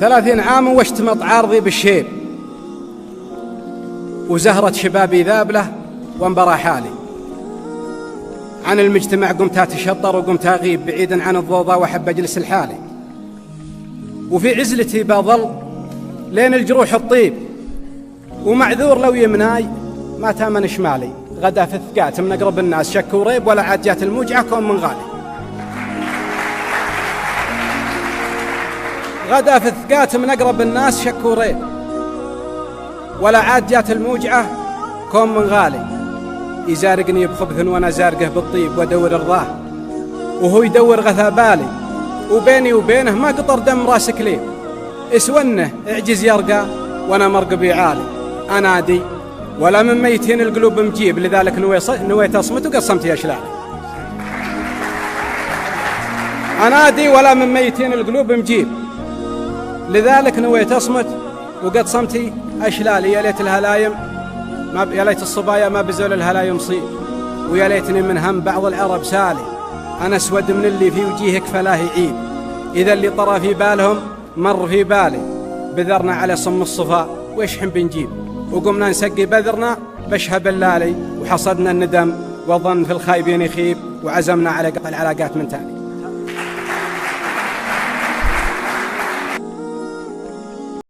30 عام واشتمط عارضي بالشيب، وزهرة شبابي ذابلة وانبرى حالي. عن المجتمع قمت أتشطر وقمت أغيب بعيدا عن الضوضاء وأحب أجلس لحالي. وفي عزلتي بظل لين الجروح الطيب، ومعذور لو يمناي ما تامن شمالي. غدا في الثقات من أقرب الناس شك وريب، ولا عاد جات الموجعة كون من غالي. غدا في الثقات من أقرب الناس شك وريب، ولا عاد جات الموجعة كون من غالي. يزارقني بخبث وأنا زارقه بالطيب وأدور رضاه، وهو يدور غثى بالي، وبيني وبينه ما قطر دم راس كليب. اسونه اعجز يرقى وأنا مرقبي عالي. أنادي ولا من ميتين القلوب مجيب، لذلك نويت أصمت وقسمت يا شلالي. أنادي ولا من ميتين القلوب مجيب، لذلك نويت أصمت وقد صمتي أشلالي. يا ليت الهلايم يا ليت الصبايا ما بزول الهلايم صيب، ويا ليتني من هم بعض العرب سالي. أنا أسود من اللي في وجيهك فلا يعيب، إذا اللي طرى في بالهم مر في بالي. بذرنا على صم الصفا ويشحن بنجيب، وقمنا نسقي بذرنا بشهب اللالي. وحصدنا الندم والظن في الخايبين يخيب، وعزمنا على قطع العلاقات من تالي.